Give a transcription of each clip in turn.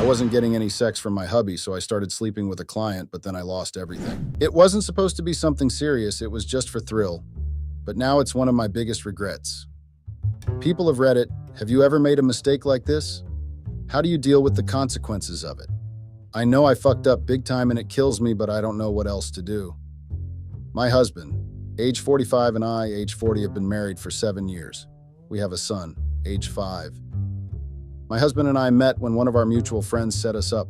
wasn't getting any sex from my hubby, so I started sleeping with a client, but then I lost everything. It wasn't supposed to be something serious, it was just for thrill. But now it's one of my biggest regrets. People have read it. Have you ever made a mistake like this? How do you deal with the consequences of it? I know I fucked up big time and it kills me, but I don't know what else to do. My husband, age 45, and I, age 40, have been married for 7 years. We have a son, age 5. My husband and I met when one of our mutual friends set us up.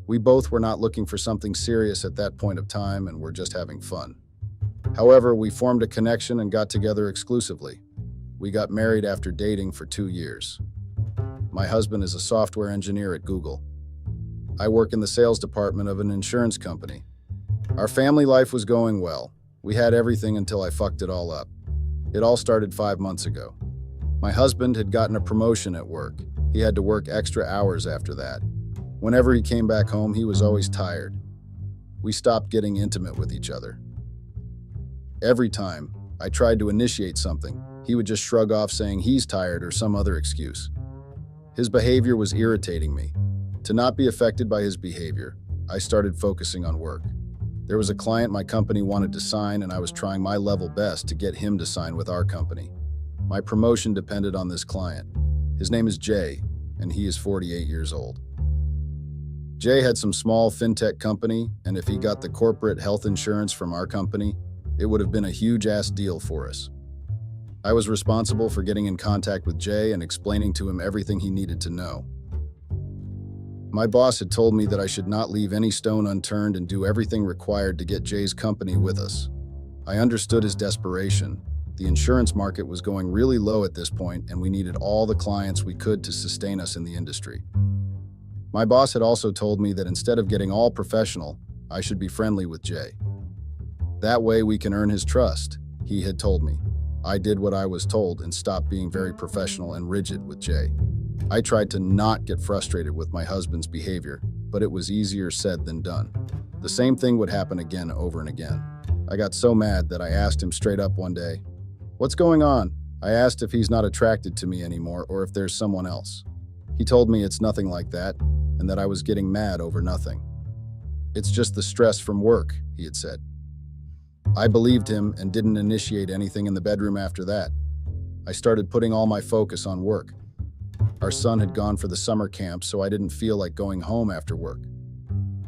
We both were not looking for something serious at that point of time and were just having fun. However, we formed a connection and got together exclusively. We got married after dating for 2 years. My husband is a software engineer at Google. I work in the sales department of an insurance company. Our family life was going well. We had everything until I fucked it all up. It all started 5 months ago. My husband had gotten a promotion at work. He had to work extra hours after that. Whenever he came back home, he was always tired. We stopped getting intimate with each other. Every time I tried to initiate something, he would just shrug off saying he's tired or some other excuse. His behavior was irritating me. To not be affected by his behavior, I started focusing on work. There was a client my company wanted to sign, and I was trying my level best to get him to sign with our company. My promotion depended on this client. His name is Jay, and he is 48 years old. Jay had some small fintech company, and if he got the corporate health insurance from our company, it would have been a huge-ass deal for us. I was responsible for getting in contact with Jay and explaining to him everything he needed to know. My boss had told me that I should not leave any stone unturned and do everything required to get Jay's company with us. I understood his desperation. The insurance market was going really low at this point, and we needed all the clients we could to sustain us in the industry. My boss had also told me that instead of getting all professional, I should be friendly with Jay. That way we can earn his trust, he had told me. I did what I was told and stopped being very professional and rigid with Jay. I tried to not get frustrated with my husband's behavior, but it was easier said than done. The same thing would happen again over and again. I got so mad that I asked him straight up one day, "What's going on?" I asked if he's not attracted to me anymore or if there's someone else. He told me it's nothing like that and that I was getting mad over nothing. "It's just the stress from work," he had said. I believed him and didn't initiate anything in the bedroom after that. I started putting all my focus on work. Our son had gone for the summer camp, so I didn't feel like going home after work.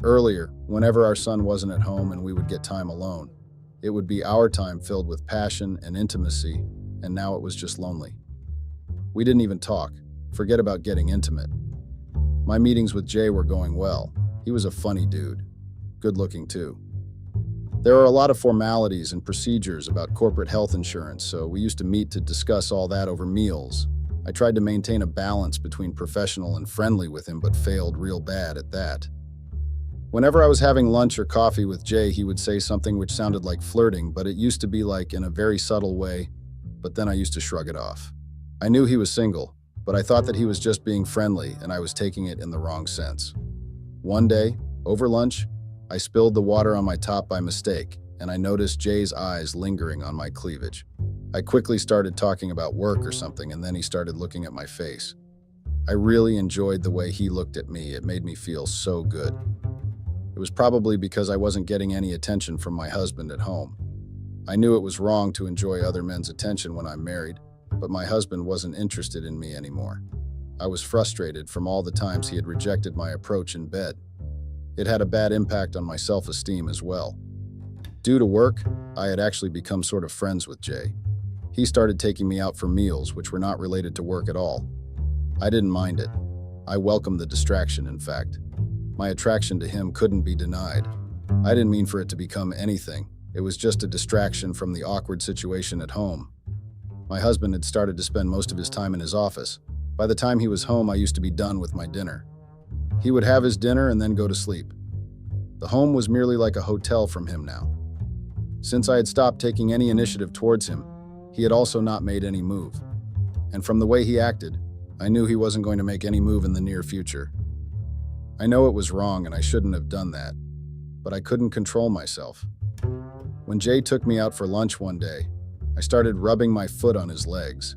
Earlier, whenever our son wasn't at home and we would get time alone, it would be our time filled with passion and intimacy, and now it was just lonely. We didn't even talk. Forget about getting intimate. My meetings with Jay were going well. He was a funny dude. Good looking too. There are a lot of formalities and procedures about corporate health insurance, so we used to meet to discuss all that over meals. I tried to maintain a balance between professional and friendly with him, but failed real bad at that. Whenever I was having lunch or coffee with Jay, he would say something which sounded like flirting, but it used to be like in a very subtle way, but then I used to shrug it off. I knew he was single, but I thought that he was just being friendly, and I was taking it in the wrong sense. One day, over lunch, I spilled the water on my top by mistake, and I noticed Jay's eyes lingering on my cleavage. I quickly started talking about work or something, and then he started looking at my face. I really enjoyed the way he looked at me. It made me feel so good. It was probably because I wasn't getting any attention from my husband at home. I knew it was wrong to enjoy other men's attention when I'm married, but my husband wasn't interested in me anymore. I was frustrated from all the times he had rejected my approach in bed. It had a bad impact on my self-esteem as well. Due to work, I had actually become sort of friends with Jay. He started taking me out for meals which were not related to work at all. I didn't mind it. I welcomed the distraction, in fact. My attraction to him couldn't be denied. I didn't mean for it to become anything. It was just a distraction from the awkward situation at home. My husband had started to spend most of his time in his office. By the time he was home, I used to be done with my dinner. He would have his dinner and then go to sleep. The home was merely like a hotel from him now. Since I had stopped taking any initiative towards him, he had also not made any move. And from the way he acted, I knew he wasn't going to make any move in the near future. I know it was wrong and I shouldn't have done that, but I couldn't control myself. When Jay took me out for lunch one day, I started rubbing my foot on his legs.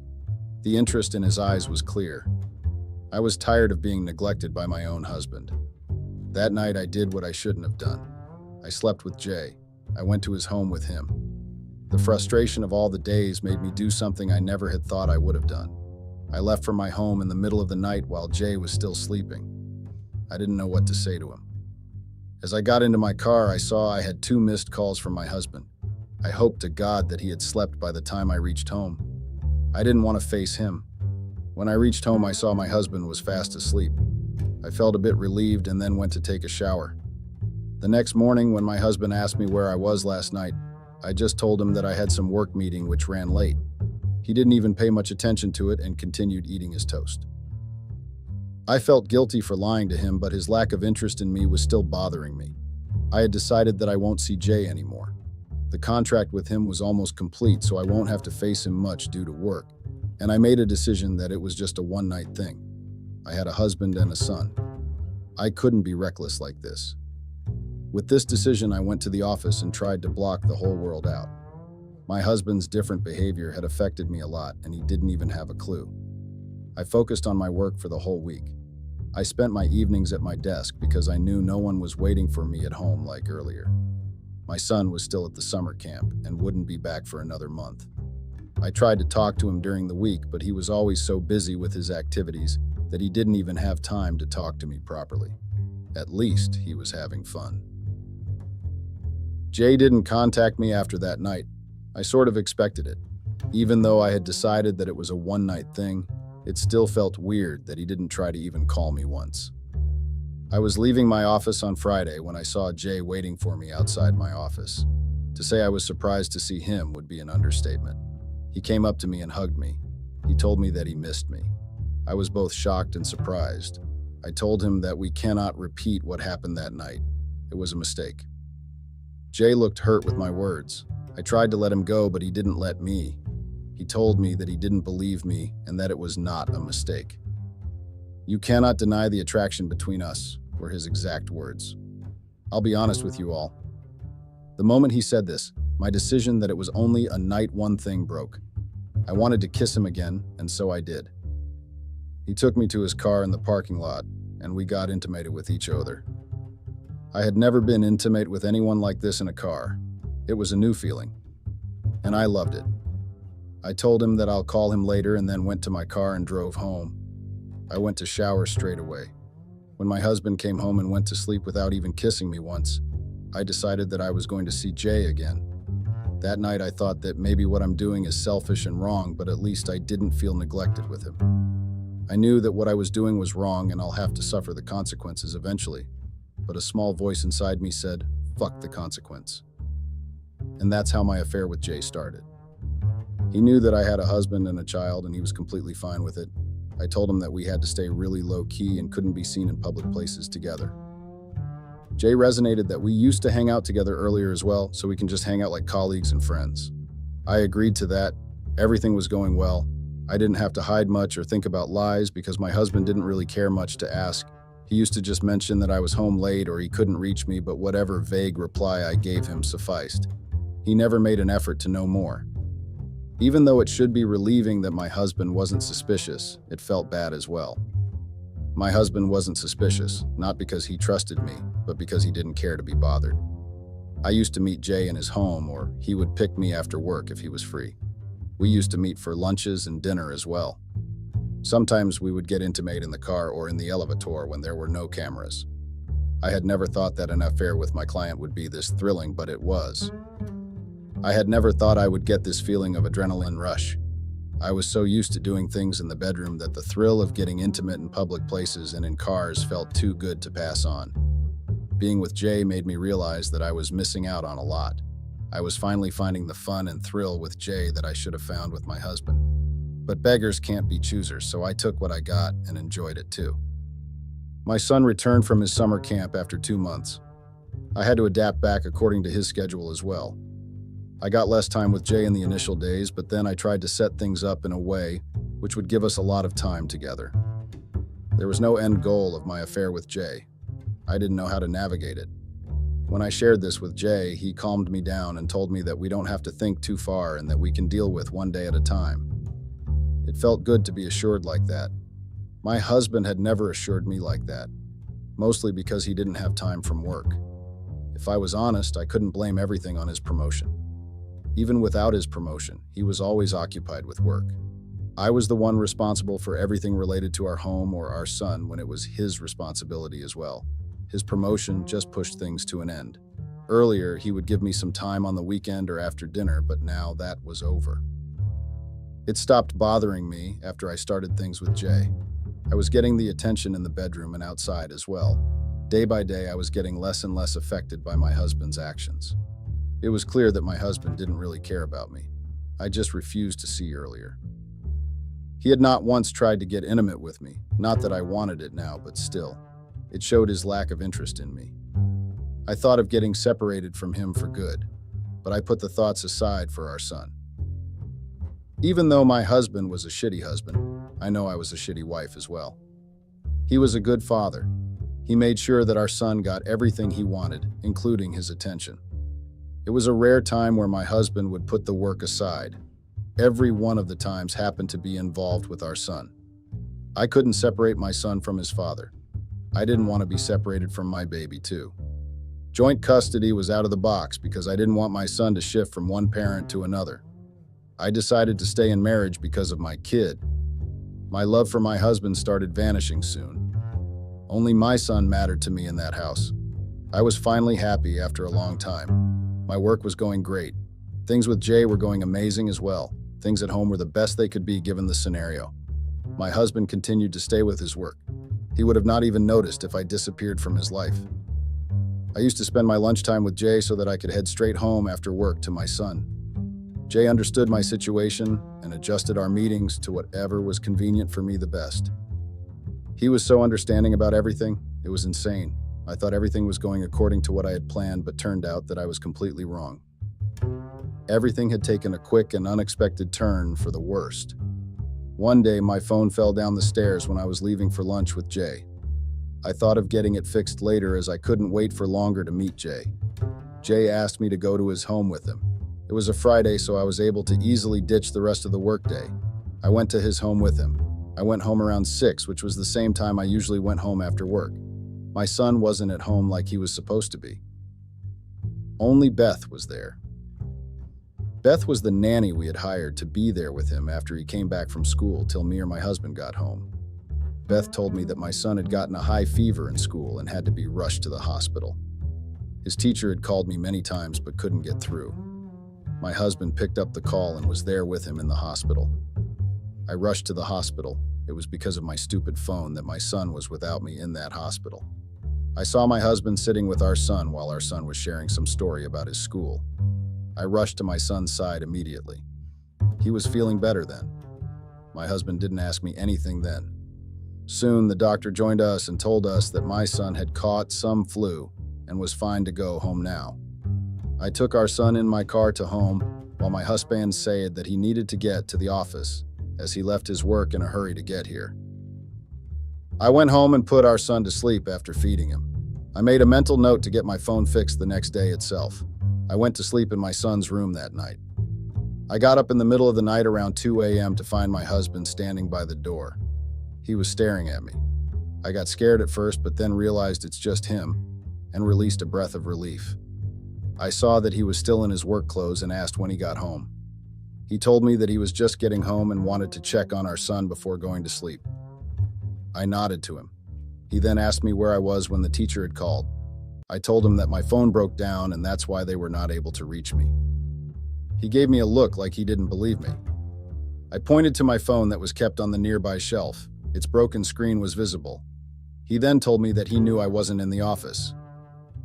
The interest in his eyes was clear. I was tired of being neglected by my own husband. That night, I did what I shouldn't have done. I slept with Jay. I went to his home with him. The frustration of all the days made me do something I never had thought I would have done. I left for my home in the middle of the night while Jay was still sleeping. I didn't know what to say to him. As I got into my car, I saw I had 2 missed calls from my husband. I hoped to God that he had slept by the time I reached home. I didn't want to face him. When I reached home, I saw my husband was fast asleep. I felt a bit relieved and then went to take a shower. The next morning, when my husband asked me where I was last night, I just told him that I had some work meeting which ran late. He didn't even pay much attention to it and continued eating his toast. I felt guilty for lying to him, but his lack of interest in me was still bothering me. I had decided that I won't see Jay anymore. The contract with him was almost complete, so I won't have to face him much due to work. And I made a decision that it was just a one-night thing. I had a husband and a son. I couldn't be reckless like this. With this decision, I went to the office and tried to block the whole world out. My husband's different behavior had affected me a lot, and he didn't even have a clue. I focused on my work for the whole week. I spent my evenings at my desk because I knew no one was waiting for me at home like earlier. My son was still at the summer camp and wouldn't be back for another month. I tried to talk to him during the week, but he was always so busy with his activities that he didn't even have time to talk to me properly. At least he was having fun. Jay didn't contact me after that night. I sort of expected it. Even though I had decided that it was a one-night thing, it still felt weird that he didn't try to even call me once. I was leaving my office on Friday when I saw Jay waiting for me outside my office. To say I was surprised to see him would be an understatement. He came up to me and hugged me. He told me that he missed me. I was both shocked and surprised. I told him that we cannot repeat what happened that night. It was a mistake. Jay looked hurt with my words. I tried to let him go, but he didn't let me. He told me that he didn't believe me and that it was not a mistake. "You cannot deny the attraction between us," were his exact words. I'll be honest with you all. The moment he said this, my decision that it was only a night one thing broke. I wanted to kiss him again, and so I did. He took me to his car in the parking lot, and we got intimated with each other. I had never been intimate with anyone like this in a car. It was a new feeling, and I loved it. I told him that I'll call him later and then went to my car and drove home. I went to shower straight away. When my husband came home and went to sleep without even kissing me once, I decided that I was going to see Jay again. That night I thought that maybe what I'm doing is selfish and wrong, but at least I didn't feel neglected with him. I knew that what I was doing was wrong and I'll have to suffer the consequences eventually. But a small voice inside me said, "Fuck the consequence." And that's how my affair with Jay started. He knew that I had a husband and a child, and he was completely fine with it. I told him that we had to stay really low-key and couldn't be seen in public places together. Jay resonated that we used to hang out together earlier as well, so we can just hang out like colleagues and friends. I agreed to that. Everything was going well. I didn't have to hide much or think about lies because my husband didn't really care much to ask. He used to just mention that I was home late or he couldn't reach me, but whatever vague reply I gave him sufficed. He never made an effort to know more. Even though it should be relieving that my husband wasn't suspicious, it felt bad as well. My husband wasn't suspicious, not because he trusted me, but because he didn't care to be bothered. I used to meet Jay in his home, or he would pick me after work if he was free. We used to meet for lunches and dinner as well. Sometimes we would get intimate in the car or in the elevator when there were no cameras. I had never thought that an affair with my client would be this thrilling, but it was. I had never thought I would get this feeling of adrenaline rush. I was so used to doing things in the bedroom that the thrill of getting intimate in public places and in cars felt too good to pass on. Being with Jay made me realize that I was missing out on a lot. I was finally finding the fun and thrill with Jay that I should have found with my husband. But beggars can't be choosers, so I took what I got and enjoyed it too. My son returned from his summer camp after 2 months. I had to adapt back according to his schedule as well. I got less time with Jay in the initial days, but then I tried to set things up in a way which would give us a lot of time together. There was no end goal of my affair with Jay. I didn't know how to navigate it. When I shared this with Jay, he calmed me down and told me that we don't have to think too far and that we can deal with one day at a time. It felt good to be assured like that. My husband had never assured me like that, mostly because he didn't have time from work. If I was honest, I couldn't blame everything on his promotion. Even without his promotion, he was always occupied with work. I was the one responsible for everything related to our home or our son when it was his responsibility as well. His promotion just pushed things to an end. Earlier, he would give me some time on the weekend or after dinner, but now that was over. It stopped bothering me after I started things with Jay. I was getting the attention in the bedroom and outside as well. Day by day, I was getting less and less affected by my husband's actions. It was clear that my husband didn't really care about me. I just refused to see earlier. He had not once tried to get intimate with me, not that I wanted it now, but still. It showed his lack of interest in me. I thought of getting separated from him for good, but I put the thoughts aside for our son. Even though my husband was a shitty husband, I know I was a shitty wife as well. He was a good father. He made sure that our son got everything he wanted, including his attention. It was a rare time where my husband would put the work aside. Every one of the times happened to be involved with our son. I couldn't separate my son from his father. I didn't want to be separated from my baby too. Joint custody was out of the box because I didn't want my son to shift from one parent to another. I decided to stay in marriage because of my kid. My love for my husband started vanishing soon. Only my son mattered to me in that house. I was finally happy after a long time. My work was going great. Things with Jay were going amazing as well. Things at home were the best they could be given the scenario. My husband continued to stay with his work. He would have not even noticed if I disappeared from his life. I used to spend my lunchtime with Jay so that I could head straight home after work to my son. Jay understood my situation and adjusted our meetings to whatever was convenient for me the best. He was so understanding about everything, it was insane. I thought everything was going according to what I had planned, but turned out that I was completely wrong. Everything had taken a quick and unexpected turn for the worst. One day, my phone fell down the stairs when I was leaving for lunch with Jay. I thought of getting it fixed later as I couldn't wait for longer to meet Jay. Jay asked me to go to his home with him. It was a Friday, so I was able to easily ditch the rest of the workday. I went to his home with him. I went home around 6, which was the same time I usually went home after work. My son wasn't at home like he was supposed to be. Only Beth was there. Beth was the nanny we had hired to be there with him after he came back from school till me or my husband got home. Beth told me that my son had gotten a high fever in school and had to be rushed to the hospital. His teacher had called me many times but couldn't get through. My husband picked up the call and was there with him in the hospital. I rushed to the hospital. It was because of my stupid phone that my son was without me in that hospital. I saw my husband sitting with our son while our son was sharing some story about his school. I rushed to my son's side immediately. He was feeling better then. My husband didn't ask me anything then. Soon, the doctor joined us and told us that my son had caught some flu and was fine to go home now. I took our son in my car to home while my husband said that he needed to get to the office as he left his work in a hurry to get here. I went home and put our son to sleep after feeding him. I made a mental note to get my phone fixed the next day itself. I went to sleep in my son's room that night. I got up in the middle of the night around 2 a.m. to find my husband standing by the door. He was staring at me. I got scared at first, but then realized it's just him and released a breath of relief. I saw that he was still in his work clothes and asked when he got home. He told me that he was just getting home and wanted to check on our son before going to sleep. I nodded to him. He then asked me where I was when the teacher had called. I told him that my phone broke down and that's why they were not able to reach me. He gave me a look like he didn't believe me. I pointed to my phone that was kept on the nearby shelf. Its broken screen was visible. He then told me that he knew I wasn't in the office.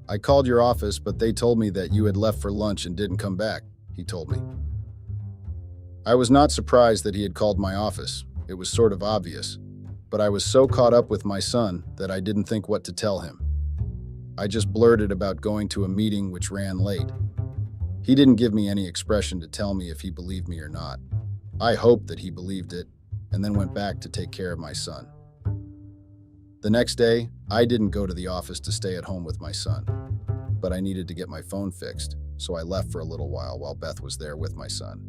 I called your office, but they told me that you had left for lunch and didn't come back, he told me. I was not surprised that he had called my office. It was sort of obvious. But I was so caught up with my son that I didn't think what to tell him. I just blurted about going to a meeting which ran late. He didn't give me any expression to tell me if he believed me or not. I hoped that he believed it, and then went back to take care of my son. The next day, I didn't go to the office to stay at home with my son, but I needed to get my phone fixed, so I left for a little while Beth was there with my son.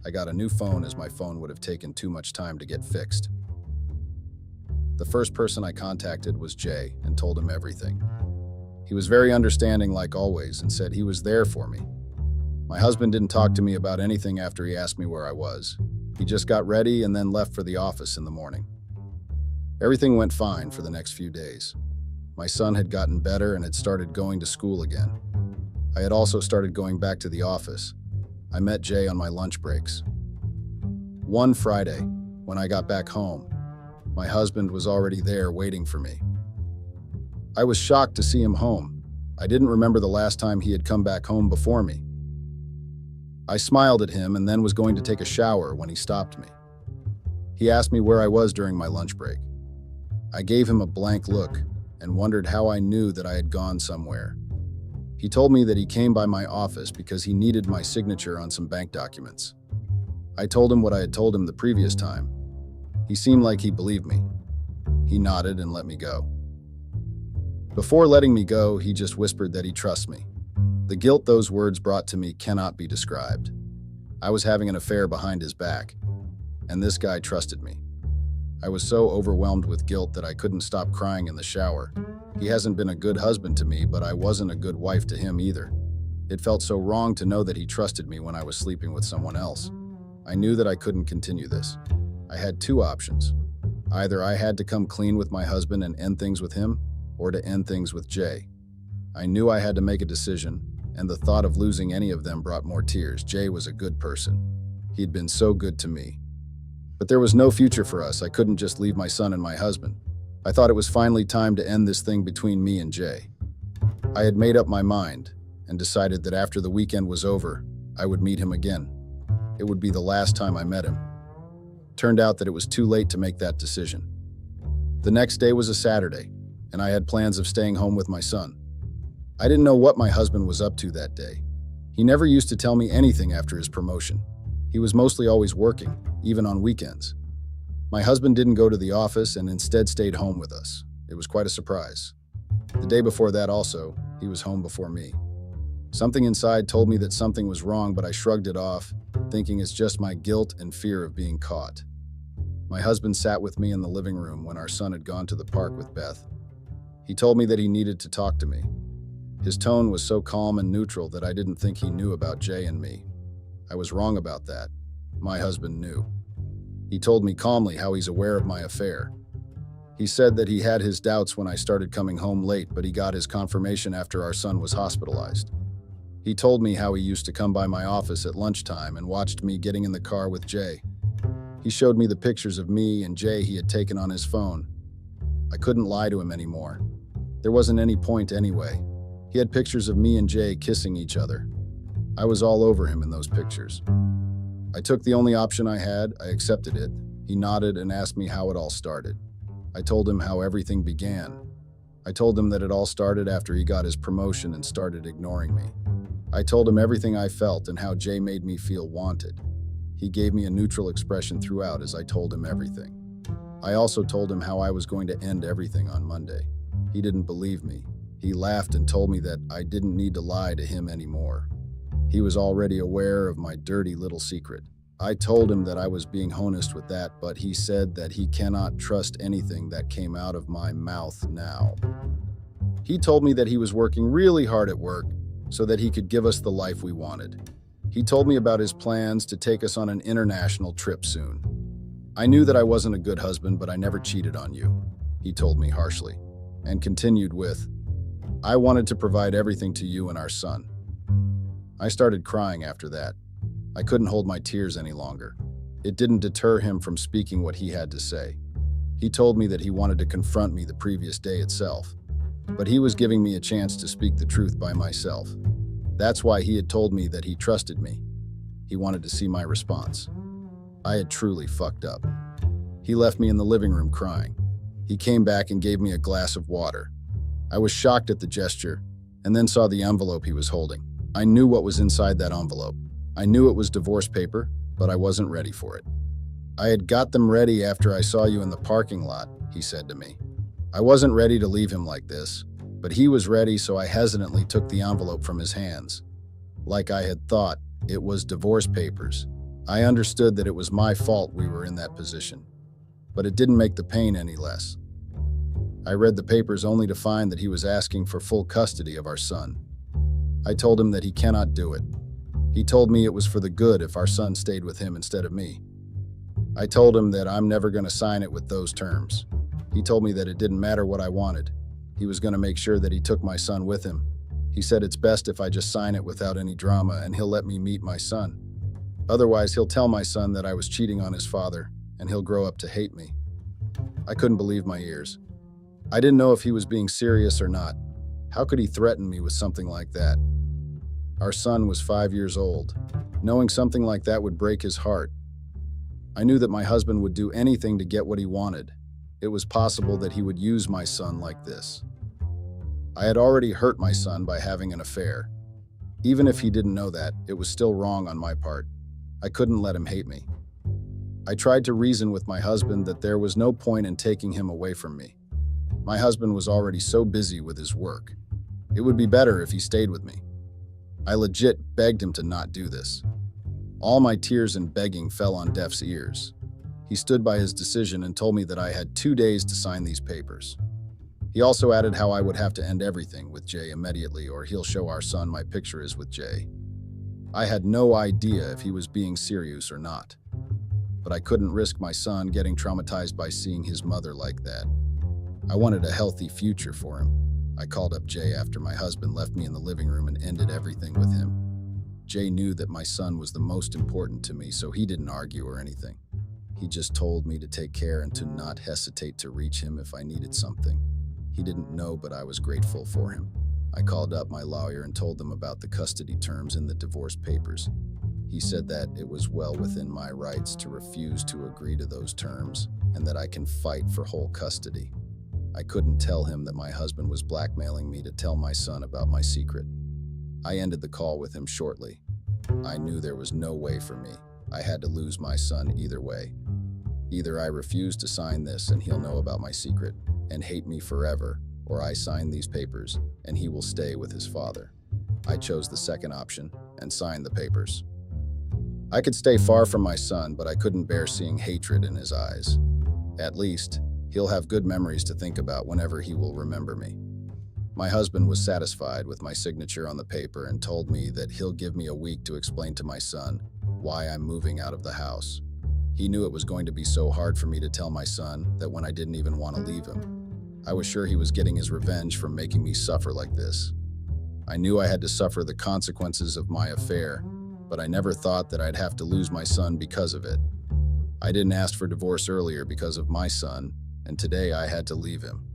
I got a new phone as my phone would have taken too much time to get fixed. The first person I contacted was Jay and told him everything. He was very understanding like always and said he was there for me. My husband didn't talk to me about anything after he asked me where I was. He just got ready and then left for the office in the morning. Everything went fine for the next few days. My son had gotten better and had started going to school again. I had also started going back to the office. I met Jay on my lunch breaks. One Friday, when I got back home, my husband was already there waiting for me. I was shocked to see him home. I didn't remember the last time he had come back home before me. I smiled at him and then was going to take a shower when he stopped me. He asked me where I was during my lunch break. I gave him a blank look and wondered how I knew that I had gone somewhere. He told me that he came by my office because he needed my signature on some bank documents. I told him what I had told him the previous time. He seemed like he believed me. He nodded and let me go. Before letting me go, he just whispered that he trusts me. The guilt those words brought to me cannot be described. I was having an affair behind his back, and this guy trusted me. I was so overwhelmed with guilt that I couldn't stop crying in the shower. He hasn't been a good husband to me, but I wasn't a good wife to him either. It felt so wrong to know that he trusted me when I was sleeping with someone else. I knew that I couldn't continue this. I had two options. Either I had to come clean with my husband and end things with him, or to end things with Jay. I knew I had to make a decision, and the thought of losing any of them brought more tears. Jay was a good person. He'd been so good to me. But there was no future for us. I couldn't just leave my son and my husband. I thought it was finally time to end this thing between me and Jay. I had made up my mind and decided that after the weekend was over, I would meet him again. It would be the last time I met him. Turned out that it was too late to make that decision. The next day was a Saturday, and I had plans of staying home with my son. I didn't know what my husband was up to that day. He never used to tell me anything after his promotion. He was mostly always working, even on weekends. My husband didn't go to the office and instead stayed home with us. It was quite a surprise. The day before that also, he was home before me. Something inside told me that something was wrong, but I shrugged it off, thinking it's just my guilt and fear of being caught. My husband sat with me in the living room when our son had gone to the park with Beth. He told me that he needed to talk to me. His tone was so calm and neutral that I didn't think he knew about Jay and me. I was wrong about that. My husband knew. He told me calmly how he's aware of my affair. He said that he had his doubts when I started coming home late, but he got his confirmation after our son was hospitalized. He told me how he used to come by my office at lunchtime and watched me getting in the car with Jay. He showed me the pictures of me and Jay he had taken on his phone. I couldn't lie to him anymore. There wasn't any point anyway. He had pictures of me and Jay kissing each other. I was all over him in those pictures. I took the only option I had. I accepted it. He nodded and asked me how it all started. I told him how everything began. I told him that it all started after he got his promotion and started ignoring me. I told him everything I felt and how Jay made me feel wanted. He gave me a neutral expression throughout as I told him everything. I also told him how I was going to end everything on Monday. He didn't believe me. He laughed and told me that I didn't need to lie to him anymore. He was already aware of my dirty little secret. I told him that I was being honest with that, but he said that he cannot trust anything that came out of my mouth now. He told me that he was working really hard at work so that he could give us the life we wanted. He told me about his plans to take us on an international trip soon. I knew that I wasn't a good husband, but I never cheated on you, he told me harshly, and continued with, I wanted to provide everything to you and our son. I started crying after that. I couldn't hold my tears any longer. It didn't deter him from speaking what he had to say. He told me that he wanted to confront me the previous day itself, but he was giving me a chance to speak the truth by myself. That's why he had told me that he trusted me. He wanted to see my response. I had truly fucked up. He left me in the living room crying. He came back and gave me a glass of water. I was shocked at the gesture, and then saw the envelope he was holding. I knew what was inside that envelope. I knew it was divorce paper, but I wasn't ready for it. I had got them ready after I saw you in the parking lot, he said to me. I wasn't ready to leave him like this, but he was ready, so I hesitantly took the envelope from his hands. Like I had thought, it was divorce papers. I understood that it was my fault we were in that position, but it didn't make the pain any less. I read the papers only to find that he was asking for full custody of our son. I told him that he cannot do it. He told me it was for the good if our son stayed with him instead of me. I told him that I'm never going to sign it with those terms. He told me that it didn't matter what I wanted. He was going to make sure that he took my son with him. He said it's best if I just sign it without any drama and he'll let me meet my son. Otherwise, he'll tell my son that I was cheating on his father and he'll grow up to hate me. I couldn't believe my ears. I didn't know if he was being serious or not. How could he threaten me with something like that? Our son was 5 years old. Knowing something like that would break his heart. I knew that my husband would do anything to get what he wanted. It was possible that he would use my son like this. I had already hurt my son by having an affair. Even if he didn't know that, it was still wrong on my part. I couldn't let him hate me. I tried to reason with my husband that there was no point in taking him away from me. My husband was already so busy with his work. It would be better if he stayed with me. I legit begged him to not do this. All my tears and begging fell on deaf ears. He stood by his decision and told me that I had 2 days to sign these papers. He also added how I would have to end everything with Jay immediately or he'll show our son my picture is with Jay. I had no idea if he was being serious or not. But I couldn't risk my son getting traumatized by seeing his mother like that. I wanted a healthy future for him. I called up Jay after my husband left me in the living room and ended everything with him. Jay knew that my son was the most important to me, so he didn't argue or anything. He just told me to take care and to not hesitate to reach him if I needed something. He didn't know, but I was grateful for him. I called up my lawyer and told them about the custody terms in the divorce papers. He said that it was well within my rights to refuse to agree to those terms and that I can fight for whole custody. I couldn't tell him that my husband was blackmailing me to tell my son about my secret. I ended the call with him shortly. I knew there was no way for me. I had to lose my son either way. Either I refuse to sign this and he'll know about my secret and hate me forever, or I sign these papers and he will stay with his father. I chose the second option and signed the papers. I could stay far from my son, but I couldn't bear seeing hatred in his eyes. At least, he'll have good memories to think about whenever he will remember me. My husband was satisfied with my signature on the paper and told me that he'll give me a week to explain to my son why I'm moving out of the house. He knew it was going to be so hard for me to tell my son that when I didn't even want to leave him. I was sure he was getting his revenge for making me suffer like this. I knew I had to suffer the consequences of my affair, but I never thought that I'd have to lose my son because of it. I didn't ask for divorce earlier because of my son, and today I had to leave him.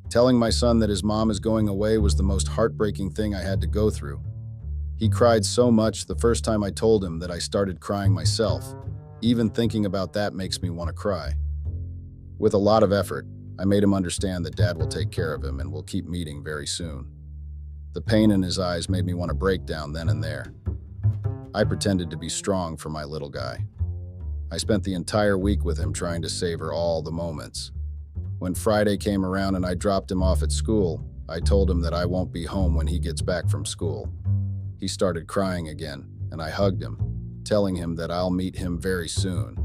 Telling my son that his mom is going away was the most heartbreaking thing I had to go through. He cried so much the first time I told him that I started crying myself. Even thinking about that makes me want to cry. With a lot of effort, I made him understand that Dad will take care of him and we'll keep meeting very soon. The pain in his eyes made me want to break down then and there. I pretended to be strong for my little guy. I spent the entire week with him trying to savor all the moments. When Friday came around and I dropped him off at school, I told him that I won't be home when he gets back from school. He started crying again, and I hugged him, telling him that I'll meet him very soon.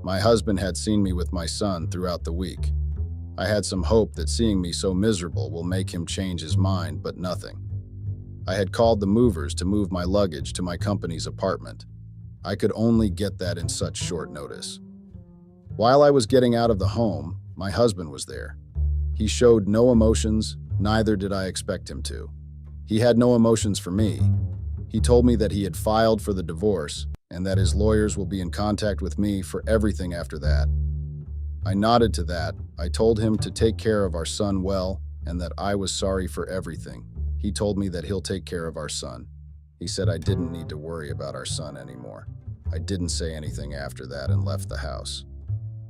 My husband had seen me with my son throughout the week. I had some hope that seeing me so miserable will make him change his mind, but nothing. I had called the movers to move my luggage to my company's apartment. I could only get that in such short notice. While I was getting out of the home, my husband was there. He showed no emotions, neither did I expect him to. He had no emotions for me. He told me that he had filed for the divorce and that his lawyers will be in contact with me for everything after that. I nodded to that. I told him to take care of our son well and that I was sorry for everything. He told me that he'll take care of our son. He said I didn't need to worry about our son anymore. I didn't say anything after that and left the house.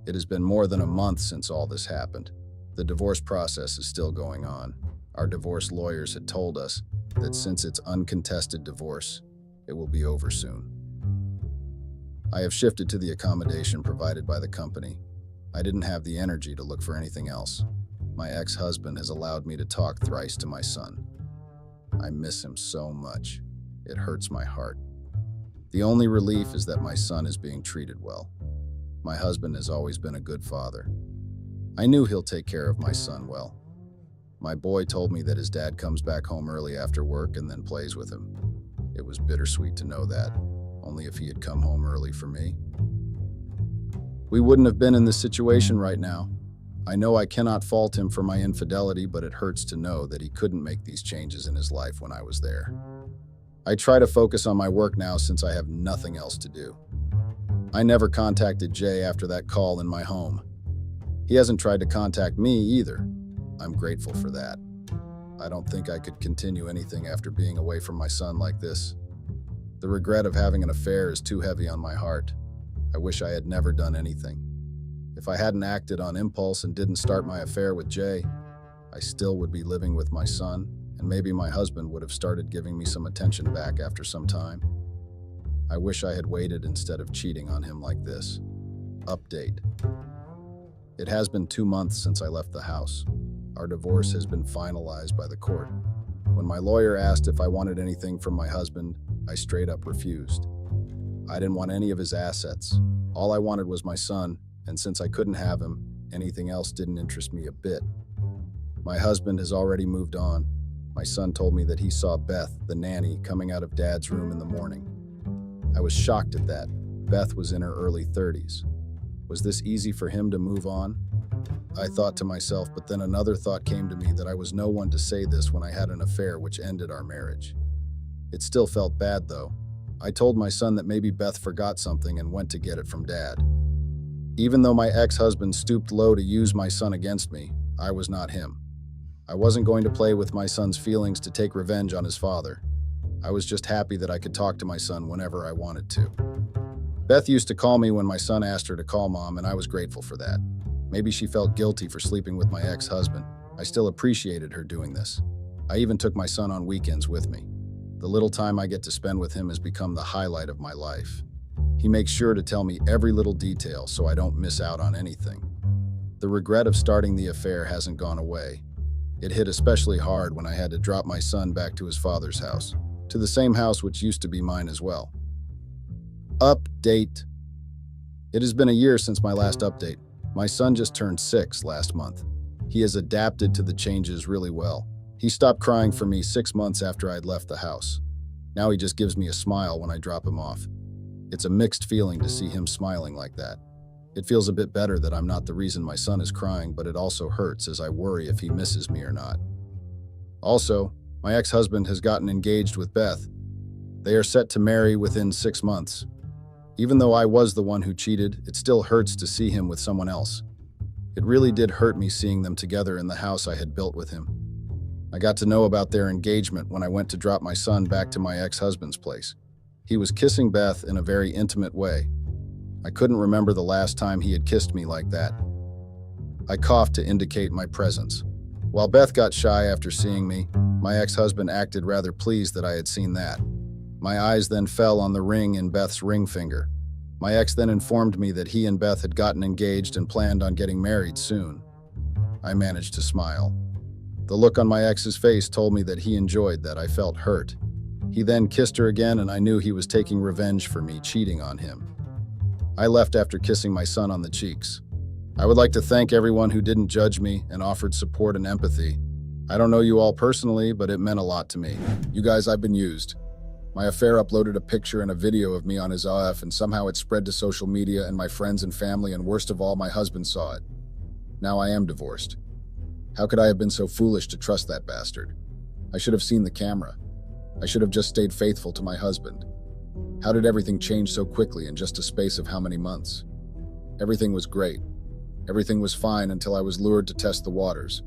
It has been more than a month since all this happened. The divorce process is still going on. Our divorce lawyers had told us that since it's uncontested divorce, it will be over soon. I have shifted to the accommodation provided by the company. I didn't have the energy to look for anything else. My ex-husband has allowed me to talk thrice to my son. I miss him so much. It hurts my heart. The only relief is that my son is being treated well. My husband has always been a good father. I knew he'll take care of my son well. My boy told me that his dad comes back home early after work and then plays with him. It was bittersweet to know that, only if he had come home early for me. We wouldn't have been in this situation right now. I know I cannot fault him for my infidelity, but it hurts to know that he couldn't make these changes in his life when I was there. I try to focus on my work now since I have nothing else to do. I never contacted Jay after that call in my home. He hasn't tried to contact me either. I'm grateful for that. I don't think I could continue anything after being away from my son like this. The regret of having an affair is too heavy on my heart. I wish I had never done anything. If I hadn't acted on impulse and didn't start my affair with Jay, I still would be living with my son, and maybe my husband would have started giving me some attention back after some time. I wish I had waited instead of cheating on him like this. Update. It has been 2 months since I left the house. Our divorce has been finalized by the court. When my lawyer asked if I wanted anything from my husband, I straight up refused. I didn't want any of his assets. All I wanted was my son, and since I couldn't have him, anything else didn't interest me a bit. My husband has already moved on. My son told me that he saw Beth, the nanny, coming out of Dad's room in the morning. I was shocked at that. Beth was in her early 30s. Was this easy for him to move on? I thought to myself, but then another thought came to me that I was no one to say this when I had an affair which ended our marriage. It still felt bad, though. I told my son that maybe Beth forgot something and went to get it from Dad. Even though my ex-husband stooped low to use my son against me, I was not him. I wasn't going to play with my son's feelings to take revenge on his father. I was just happy that I could talk to my son whenever I wanted to. Beth used to call me when my son asked her to call Mom, and I was grateful for that. Maybe she felt guilty for sleeping with my ex-husband. I still appreciated her doing this. I even took my son on weekends with me. The little time I get to spend with him has become the highlight of my life. He makes sure to tell me every little detail so I don't miss out on anything. The regret of starting the affair hasn't gone away. It hit especially hard when I had to drop my son back to his father's house, to the same house which used to be mine as well. Update. It has been a year since my last update. My son just turned 6 last month. He has adapted to the changes really well. He stopped crying for me 6 months after I'd left the house. Now he just gives me a smile when I drop him off. It's a mixed feeling to see him smiling like that. It feels a bit better that I'm not the reason my son is crying, but it also hurts as I worry if he misses me or not. Also, my ex-husband has gotten engaged with Beth. They are set to marry within 6 months. Even though I was the one who cheated, it still hurts to see him with someone else. It really did hurt me seeing them together in the house I had built with him. I got to know about their engagement when I went to drop my son back to my ex-husband's place. He was kissing Beth in a very intimate way. I couldn't remember the last time he had kissed me like that. I coughed to indicate my presence. While Beth got shy after seeing me, my ex-husband acted rather pleased that I had seen that. My eyes then fell on the ring in Beth's ring finger. My ex then informed me that he and Beth had gotten engaged and planned on getting married soon. I managed to smile. The look on my ex's face told me that he enjoyed that. I felt hurt. He then kissed her again, and I knew he was taking revenge for me cheating on him. I left after kissing my son on the cheeks. I would like to thank everyone who didn't judge me and offered support and empathy. I don't know you all personally, but it meant a lot to me. You guys, I've been used. My affair uploaded a picture and a video of me on his AF, and somehow it spread to social media and my friends and family, and worst of all, my husband saw it. Now I am divorced. How could I have been so foolish to trust that bastard? I should have seen the camera. I should have just stayed faithful to my husband. How did everything change so quickly in just a space of how many months? Everything was great. Everything was fine until I was lured to test the waters.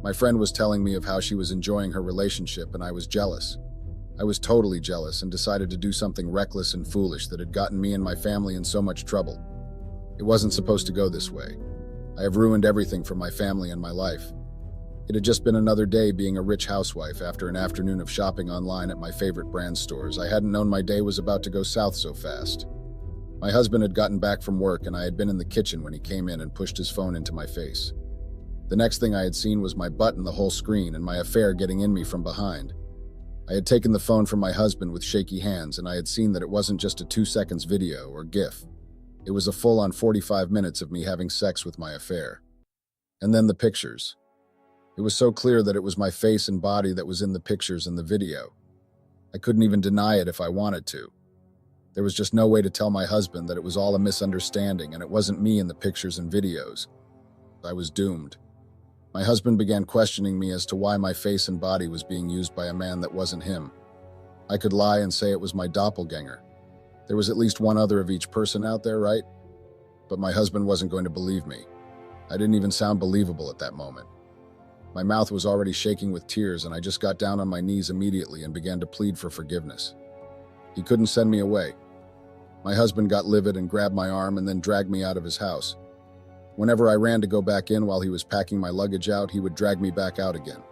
My friend was telling me of how she was enjoying her relationship, and I was jealous. I was totally jealous and decided to do something reckless and foolish that had gotten me and my family in so much trouble. It wasn't supposed to go this way. I have ruined everything for my family and my life. It had just been another day being a rich housewife after an afternoon of shopping online at my favorite brand stores. I hadn't known my day was about to go south so fast. My husband had gotten back from work, and I had been in the kitchen when he came in and pushed his phone into my face. The next thing I had seen was my butt in the whole screen and my affair getting in me from behind. I had taken the phone from my husband with shaky hands, and I had seen that it wasn't just a 2 seconds video or GIF. It was a full-on 45 minutes of me having sex with my affair. And then the pictures. It was so clear that it was my face and body that was in the pictures and the video. I couldn't even deny it if I wanted to. There was just no way to tell my husband that it was all a misunderstanding and it wasn't me in the pictures and videos. I was doomed. My husband began questioning me as to why my face and body was being used by a man that wasn't him. I could lie and say it was my doppelganger. There was at least one other of each person out there, right? But my husband wasn't going to believe me. I didn't even sound believable at that moment. My mouth was already shaking with tears, and I just got down on my knees immediately and began to plead for forgiveness. He couldn't send me away. My husband got livid and grabbed my arm and then dragged me out of his house. Whenever I ran to go back in while he was packing my luggage out, he would drag me back out again.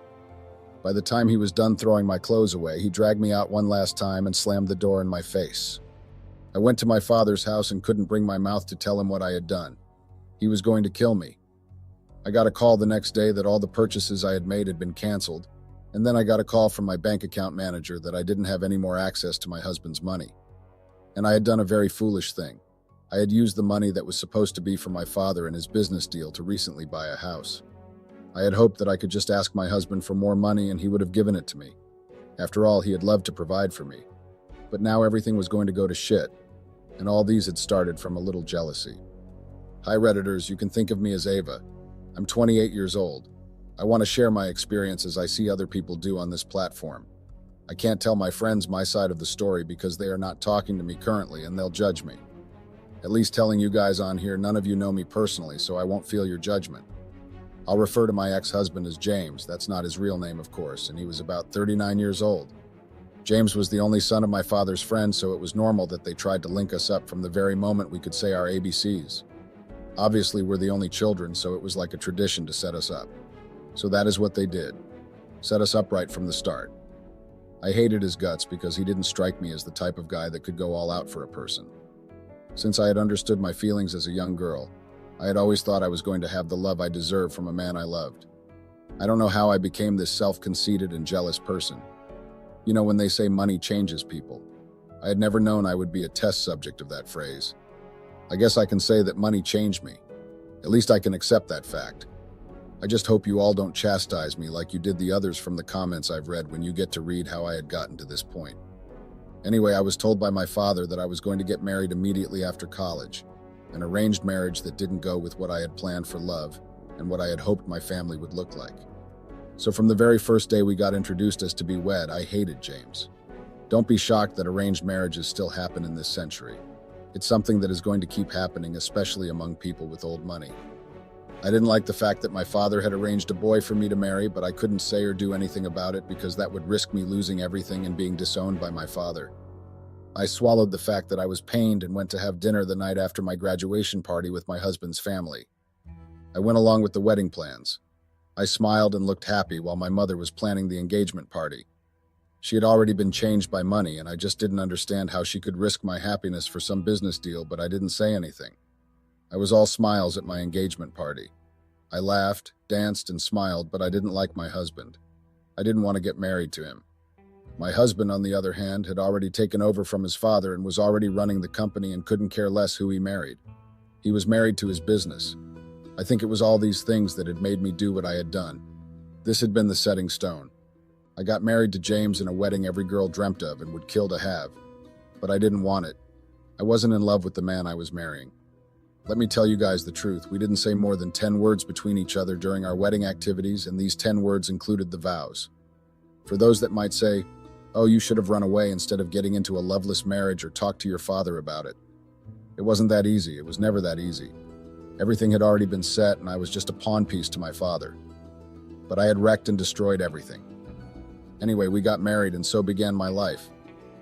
By the time he was done throwing my clothes away, he dragged me out one last time and slammed the door in my face. I went to my father's house and couldn't bring my mouth to tell him what I had done. He was going to kill me. I got a call the next day that all the purchases I had made had been canceled, and then I got a call from my bank account manager that I didn't have any more access to my husband's money. And I had done a very foolish thing. I had used the money that was supposed to be for my father in his business deal to recently buy a house. I had hoped that I could just ask my husband for more money and he would have given it to me. After all, he had loved to provide for me. But now everything was going to go to shit, and all these had started from a little jealousy. Hi Redditors, you can think of me as Ava. I'm 28 years old. I want to share my experience as I see other people do on this platform. I can't tell my friends my side of the story because they are not talking to me currently and they'll judge me. At least telling you guys on here, none of you know me personally, so I won't feel your judgment. I'll refer to my ex-husband as James. That's not his real name, of course, and he was about 39 years old. James was the only son of my father's friend, so it was normal that they tried to link us up from the very moment we could say our ABCs. Obviously, we're the only children, so it was like a tradition to set us up. So that is what they did. Set us up right from the start. I hated his guts because he didn't strike me as the type of guy that could go all out for a person. Since I had understood my feelings as a young girl, I had always thought I was going to have the love I deserved from a man I loved. I don't know how I became this self-conceited and jealous person. You know when they say money changes people. I had never known I would be a test subject of that phrase. I guess I can say that money changed me. At least I can accept that fact. I just hope you all don't chastise me like you did the others from the comments I've read when you get to read how I had gotten to this point. Anyway, I was told by my father that I was going to get married immediately after college, an arranged marriage that didn't go with what I had planned for love and what I had hoped my family would look like. So from the very first day we got introduced as to be wed, I hated James. Don't be shocked that arranged marriages still happen in this century. It's something that is going to keep happening, especially among people with old money. I didn't like the fact that my father had arranged a boy for me to marry, but I couldn't say or do anything about it because that would risk me losing everything and being disowned by my father. I swallowed the fact that I was pained and went to have dinner the night after my graduation party with my husband's family. I went along with the wedding plans. I smiled and looked happy while my mother was planning the engagement party. She had already been changed by money, and I just didn't understand how she could risk my happiness for some business deal, but I didn't say anything. I was all smiles at my engagement party. I laughed, danced, and smiled, but I didn't like my husband. I didn't want to get married to him. My husband, on the other hand, had already taken over from his father and was already running the company and couldn't care less who he married. He was married to his business. I think it was all these things that had made me do what I had done. This had been the setting stone. I got married to James in a wedding every girl dreamt of and would kill to have. But I didn't want it. I wasn't in love with the man I was marrying. Let me tell you guys the truth. We didn't say more than 10 words between each other during our wedding activities, and these 10 words included the vows. For those that might say, oh, you should have run away instead of getting into a loveless marriage or talked to your father about it. It wasn't that easy. It was never that easy. Everything had already been set, and I was just a pawn piece to my father. But I had wrecked and destroyed everything. Anyway, we got married, and so began my life.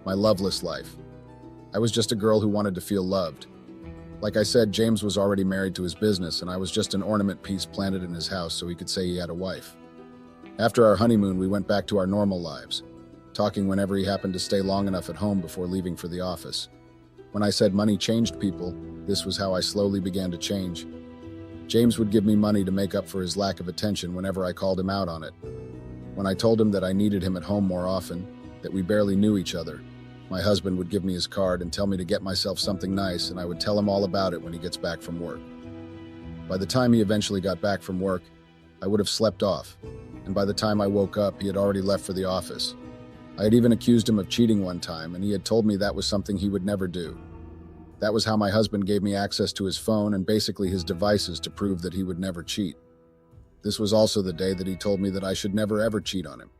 My loveless life. I was just a girl who wanted to feel loved. Like I said, James was already married to his business, and I was just an ornament piece planted in his house so he could say he had a wife. After our honeymoon, we went back to our normal lives, talking whenever he happened to stay long enough at home before leaving for the office. When I said money changed people, this was how I slowly began to change. James would give me money to make up for his lack of attention whenever I called him out on it. When I told him that I needed him at home more often, that we barely knew each other, my husband would give me his card and tell me to get myself something nice, and I would tell him all about it when he gets back from work. By the time he eventually got back from work, I would have slept off, and by the time I woke up, he had already left for the office. I had even accused him of cheating one time, and he had told me that was something he would never do. That was how my husband gave me access to his phone and basically his devices to prove that he would never cheat. This was also the day that he told me that I should never ever cheat on him,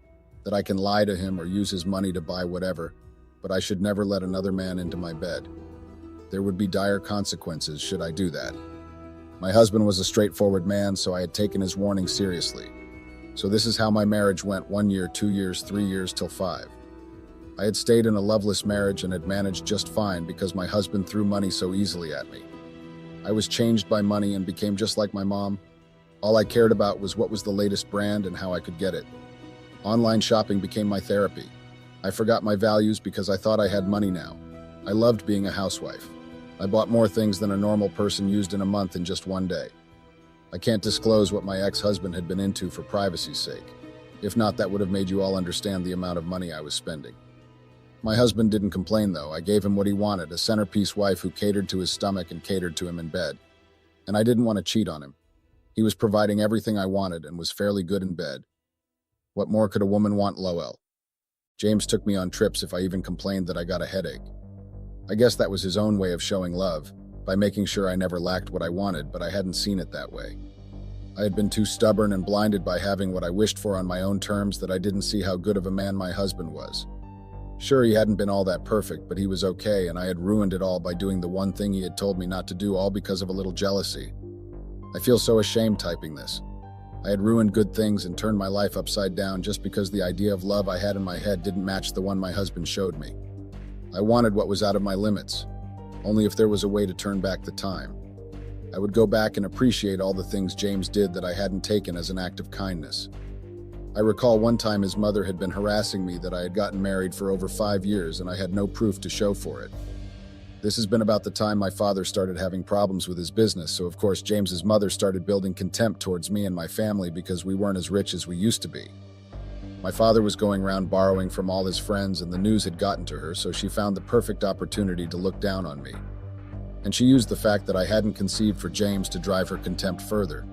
that I can lie to him or use his money to buy whatever, but I should never let another man into my bed. There would be dire consequences should I do that. My husband was a straightforward man, so I had taken his warning seriously. So this is how my marriage went: 1 year, 2 years, 3 years, till 5. I had stayed in a loveless marriage and had managed just fine because my husband threw money so easily at me. I was changed by money and became just like my mom. All I cared about was what was the latest brand and how I could get it. Online shopping became my therapy. I forgot my values because I thought I had money now. I loved being a housewife. I bought more things than a normal person used in a month in just 1 day. I can't disclose what my ex-husband had been into for privacy's sake. If not, that would have made you all understand the amount of money I was spending. My husband didn't complain though. I gave him what he wanted, a centerpiece wife who catered to his stomach and catered to him in bed. And I didn't want to cheat on him. He was providing everything I wanted and was fairly good in bed. What more could a woman want, Lowell? James took me on trips if I even complained that I got a headache. I guess that was his own way of showing love, by making sure I never lacked what I wanted, but I hadn't seen it that way. I had been too stubborn and blinded by having what I wished for on my own terms that I didn't see how good of a man my husband was. Sure, he hadn't been all that perfect, but he was okay, and I had ruined it all by doing the one thing he had told me not to do, all because of a little jealousy. I feel so ashamed typing this. I had ruined good things and turned my life upside down just because the idea of love I had in my head didn't match the one my husband showed me. I wanted what was out of my limits. Only if there was a way to turn back the time. I would go back and appreciate all the things James did that I hadn't taken as an act of kindness. I recall one time his mother had been harassing me that I had gotten married for over 5 years and I had no proof to show for it. This has been about the time my father started having problems with his business, so of course James's mother started building contempt towards me and my family because we weren't as rich as we used to be. My father was going around borrowing from all his friends and the news had gotten to her, so she found the perfect opportunity to look down on me. And she used the fact that I hadn't conceived for James to drive her contempt further.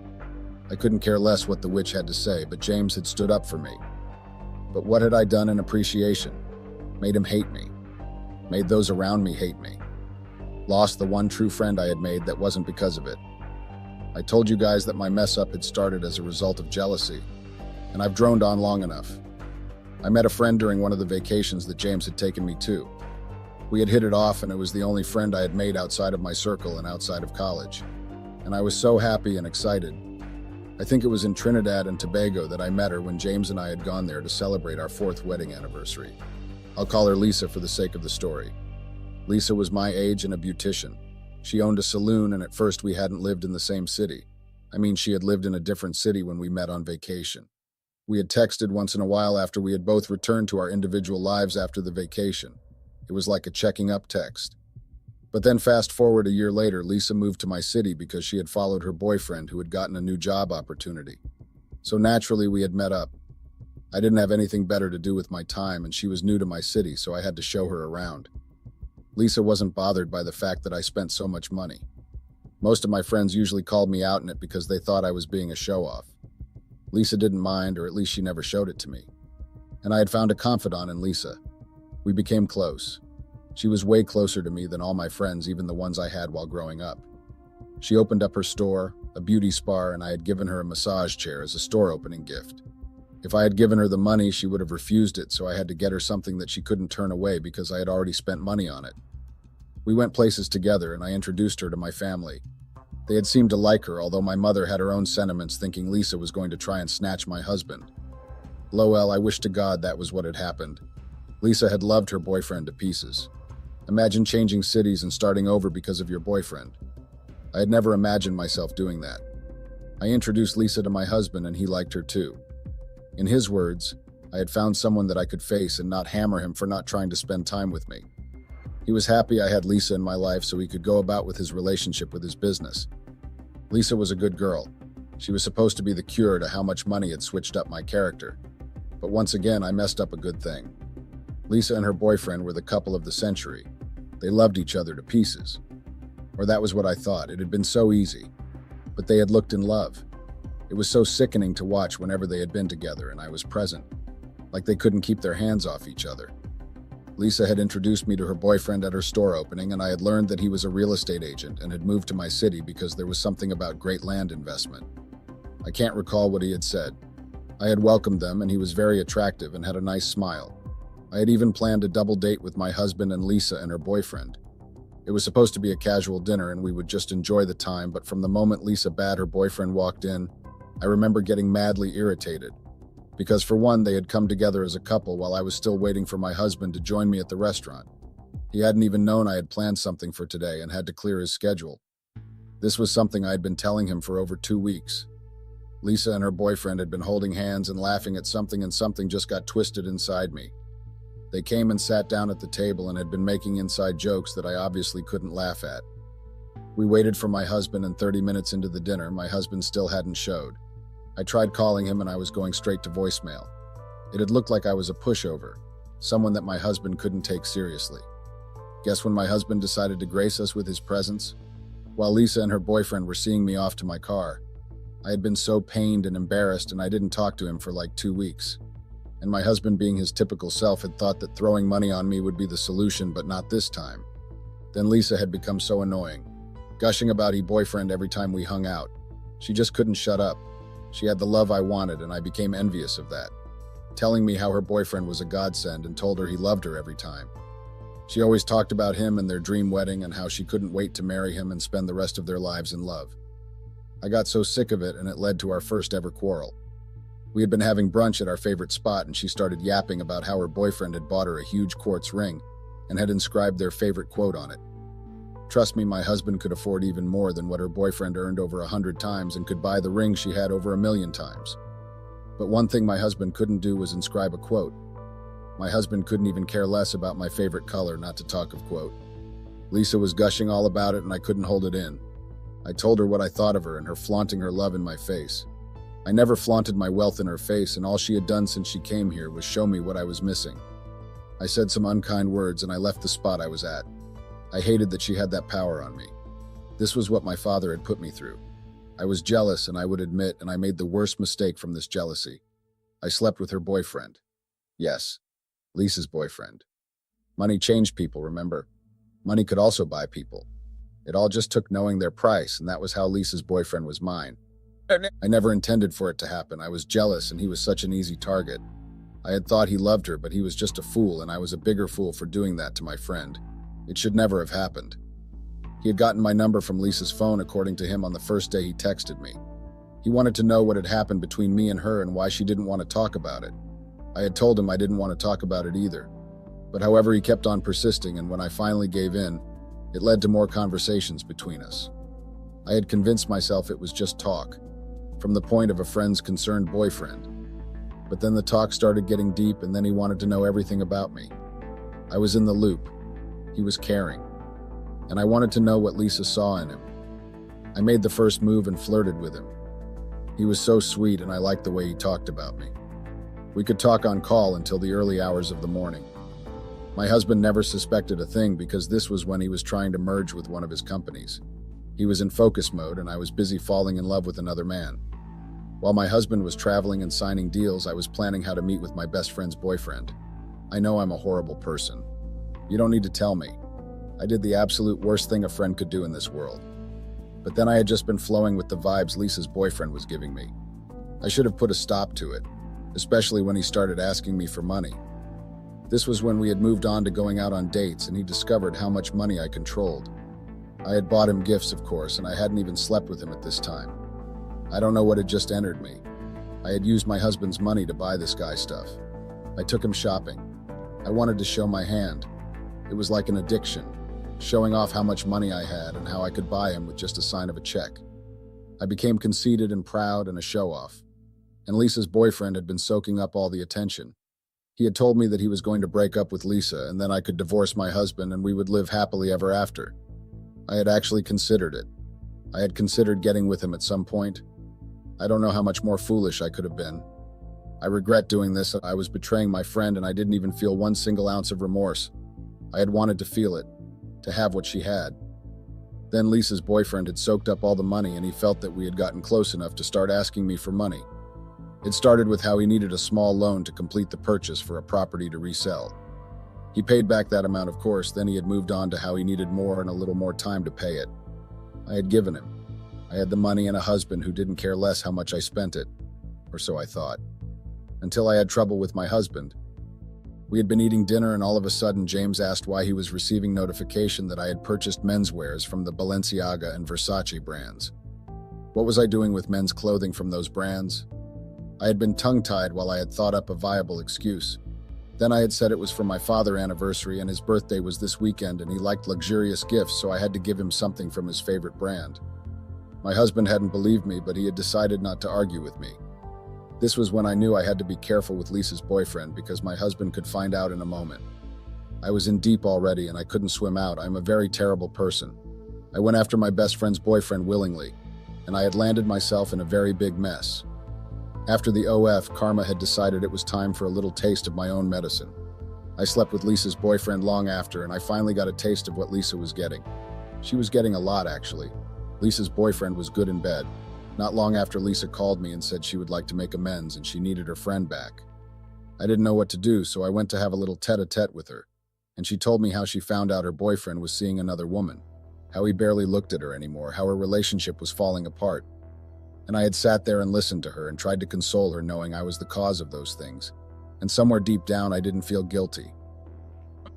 I couldn't care less what the witch had to say, but James had stood up for me. But what had I done in appreciation? Made him hate me. Made those around me hate me. Lost the one true friend I had made that wasn't because of it. I told you guys that my mess up had started as a result of jealousy, and I've droned on long enough. I met a friend during one of the vacations that James had taken me to. We had hit it off, and it was the only friend I had made outside of my circle and outside of college. And I was so happy and excited. I think it was in Trinidad and Tobago that I met her when James and I had gone there to celebrate our 4th wedding anniversary. I'll call her Lisa for the sake of the story. Lisa was my age and a beautician. She owned a saloon, and at first we hadn't lived in the same city. I mean, she had lived in a different city when we met on vacation. We had texted once in a while after we had both returned to our individual lives after the vacation. It was like a checking up text. But then fast forward a year later, Lisa moved to my city because she had followed her boyfriend who had gotten a new job opportunity. So naturally we had met up. I didn't have anything better to do with my time, and she was new to my city, so I had to show her around. Lisa wasn't bothered by the fact that I spent so much money. Most of my friends usually called me out in it because they thought I was being a show-off. Lisa didn't mind, or at least she never showed it to me. And I had found a confidant in Lisa. We became close. She was way closer to me than all my friends, even the ones I had while growing up. She opened up her store, a beauty spa, and I had given her a massage chair as a store opening gift. If I had given her the money, she would have refused it, so I had to get her something that she couldn't turn away because I had already spent money on it. We went places together, and I introduced her to my family. They had seemed to like her, although my mother had her own sentiments, thinking Lisa was going to try and snatch my husband. Lowell, I wish to God that was what had happened. Lisa had loved her boyfriend to pieces. Imagine changing cities and starting over because of your boyfriend. I had never imagined myself doing that. I introduced Lisa to my husband, and he liked her too. In his words, I had found someone that I could face and not hammer him for not trying to spend time with me. He was happy I had Lisa in my life so he could go about with his relationship with his business. Lisa was a good girl. She was supposed to be the cure to how much money had switched up my character. But once again, I messed up a good thing. Lisa and her boyfriend were the couple of the century. They loved each other to pieces. Or that was what I thought. It had been so easy. But they had looked in love. It was so sickening to watch whenever they had been together and I was present, like they couldn't keep their hands off each other. Lisa had introduced me to her boyfriend at her store opening, and I had learned that he was a real estate agent and had moved to my city because there was something about great land investment. I can't recall what he had said. I had welcomed them, and he was very attractive and had a nice smile. I had even planned a double date with my husband and Lisa and her boyfriend. It was supposed to be a casual dinner and we would just enjoy the time, but from the moment Lisa bade her boyfriend walked in, I remember getting madly irritated. Because for one, they had come together as a couple while I was still waiting for my husband to join me at the restaurant. He hadn't even known I had planned something for today and had to clear his schedule. This was something I had been telling him for over 2 weeks. Lisa and her boyfriend had been holding hands and laughing at something, and something just got twisted inside me. They came and sat down at the table and had been making inside jokes that I obviously couldn't laugh at. We waited for my husband, and 30 minutes into the dinner, my husband still hadn't showed. I tried calling him and I was going straight to voicemail. It had looked like I was a pushover, someone that my husband couldn't take seriously. Guess when my husband decided to grace us with his presence? While Lisa and her boyfriend were seeing me off to my car. I had been so pained and embarrassed, and I didn't talk to him for like 2 weeks. And my husband, being his typical self, had thought that throwing money on me would be the solution, but not this time. Then Lisa had become so annoying, gushing about her boyfriend every time we hung out. She just couldn't shut up. She had the love I wanted, and I became envious of that, telling me how her boyfriend was a godsend and told her he loved her every time. She always talked about him and their dream wedding and how she couldn't wait to marry him and spend the rest of their lives in love. I got so sick of it, and it led to our first ever quarrel. We had been having brunch at our favorite spot, and she started yapping about how her boyfriend had bought her a huge quartz ring and had inscribed their favorite quote on it. Trust me, my husband could afford even more than what her boyfriend earned over 100 times and could buy the ring she had over 1,000,000 times. But one thing my husband couldn't do was inscribe a quote. My husband couldn't even care less about my favorite color, not to talk of quote. Lisa was gushing all about it, and I couldn't hold it in. I told her what I thought of her and her flaunting her love in my face. I never flaunted my wealth in her face, and all she had done since she came here was show me what I was missing. I said some unkind words, and I left the spot I was at. I hated that she had that power on me. This was what my father had put me through. I was jealous, and I would admit, and I made the worst mistake from this jealousy. I slept with her boyfriend. Yes, Lisa's boyfriend. Money changed people, remember? Money could also buy people. It all just took knowing their price, and that was how Lisa's boyfriend was mine. I never intended for it to happen. I was jealous, and he was such an easy target. I had thought he loved her, but he was just a fool, and I was a bigger fool for doing that to my friend. It should never have happened. He had gotten my number from Lisa's phone, according to him, on the first day he texted me. He wanted to know what had happened between me and her and why she didn't want to talk about it. I had told him I didn't want to talk about it either. But however, he kept on persisting, and when I finally gave in, it led to more conversations between us. I had convinced myself it was just talk, from the point of a friend's concerned boyfriend. But then the talk started getting deep, and then he wanted to know everything about me. I was in the loop. He was caring. And I wanted to know what Lisa saw in him. I made the first move and flirted with him. He was so sweet, and I liked the way he talked about me. We could talk on call until the early hours of the morning. My husband never suspected a thing because this was when he was trying to merge with one of his companies. He was in focus mode, and I was busy falling in love with another man. While my husband was traveling and signing deals, I was planning how to meet with my best friend's boyfriend. I know I'm a horrible person. You don't need to tell me. I did the absolute worst thing a friend could do in this world. But then I had just been flowing with the vibes Lisa's boyfriend was giving me. I should have put a stop to it, especially when he started asking me for money. This was when we had moved on to going out on dates, and he discovered how much money I controlled. I had bought him gifts, of course, and I hadn't even slept with him at this time. I don't know what had just entered me. I had used my husband's money to buy this guy stuff. I took him shopping. I wanted to show my hand. It was like an addiction, showing off how much money I had and how I could buy him with just a sign of a check. I became conceited and proud and a show-off. And Lisa's boyfriend had been soaking up all the attention. He had told me that he was going to break up with Lisa, and then I could divorce my husband and we would live happily ever after. I had actually considered it. I had considered getting with him at some point. I don't know how much more foolish I could have been. I regret doing this. I was betraying my friend, and I didn't even feel one single ounce of remorse. I had wanted to feel it, to have what she had. Then Lisa's boyfriend had soaked up all the money and he felt that we had gotten close enough to start asking me for money. It started with how he needed a small loan to complete the purchase for a property to resell. He paid back that amount, of course, then he had moved on to how he needed more and a little more time to pay it. I had given him. I had the money and a husband who didn't care less how much I spent it, or so I thought. Until I had trouble with my husband. We had been eating dinner and all of a sudden James asked why he was receiving notification that I had purchased menswears from the Balenciaga and Versace brands. What was I doing with men's clothing from those brands? I had been tongue-tied while I had thought up a viable excuse. Then I had said it was for my father's anniversary and his birthday was this weekend and he liked luxurious gifts, so I had to give him something from his favorite brand. My husband hadn't believed me, but he had decided not to argue with me. This was when I knew I had to be careful with Lisa's boyfriend because my husband could find out in a moment. I was in deep already and I couldn't swim out. I'm a very terrible person. I went after my best friend's boyfriend willingly, and I had landed myself in a very big mess. After the OF, karma had decided it was time for a little taste of my own medicine. I slept with Lisa's boyfriend long after, and I finally got a taste of what Lisa was getting. She was getting a lot, actually. Lisa's boyfriend was good in bed. Not long after, Lisa called me and said she would like to make amends and she needed her friend back. I didn't know what to do, so I went to have a little tete-a-tete with her, and she told me how she found out her boyfriend was seeing another woman, how he barely looked at her anymore, how her relationship was falling apart. And I had sat there and listened to her and tried to console her, knowing I was the cause of those things. And somewhere deep down, I didn't feel guilty.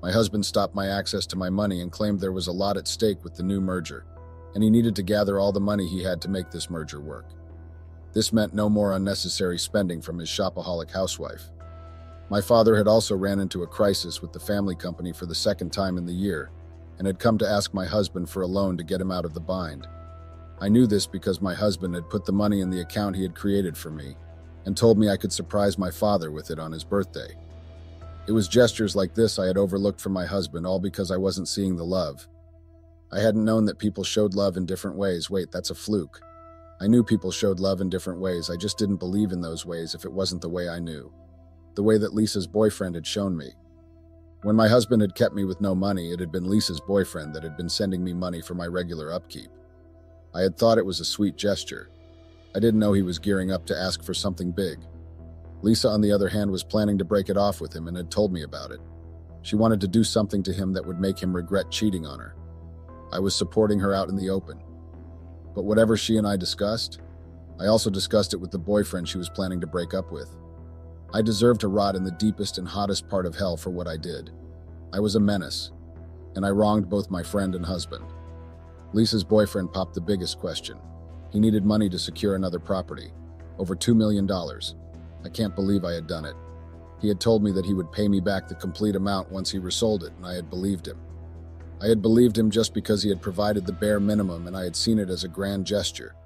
My husband stopped my access to my money and claimed there was a lot at stake with the new merger, and he needed to gather all the money he had to make this merger work. This meant no more unnecessary spending from his shopaholic housewife. My father had also ran into a crisis with the family company for the second time in the year, and had come to ask my husband for a loan to get him out of the bind. I knew this because my husband had put the money in the account he had created for me and told me I could surprise my father with it on his birthday. It was gestures like this I had overlooked from my husband, all because I wasn't seeing the love. I hadn't known that people showed love in different ways. Wait, that's a fluke. I knew people showed love in different ways. I just didn't believe in those ways if it wasn't the way I knew. The way that Lisa's boyfriend had shown me. When my husband had kept me with no money, it had been Lisa's boyfriend that had been sending me money for my regular upkeep. I had thought it was a sweet gesture. I didn't know he was gearing up to ask for something big. Lisa, on the other hand, was planning to break it off with him and had told me about it. She wanted to do something to him that would make him regret cheating on her. I was supporting her out in the open. But whatever she and I discussed, I also discussed it with the boyfriend she was planning to break up with. I deserved to rot in the deepest and hottest part of hell for what I did. I was a menace, and I wronged both my friend and husband. Lisa's boyfriend popped the biggest question. He needed money to secure another property, over $2 million. I can't believe I had done it. He had told me that he would pay me back the complete amount once he resold it, and I had believed him. I had believed him just because he had provided the bare minimum, and I had seen it as a grand gesture.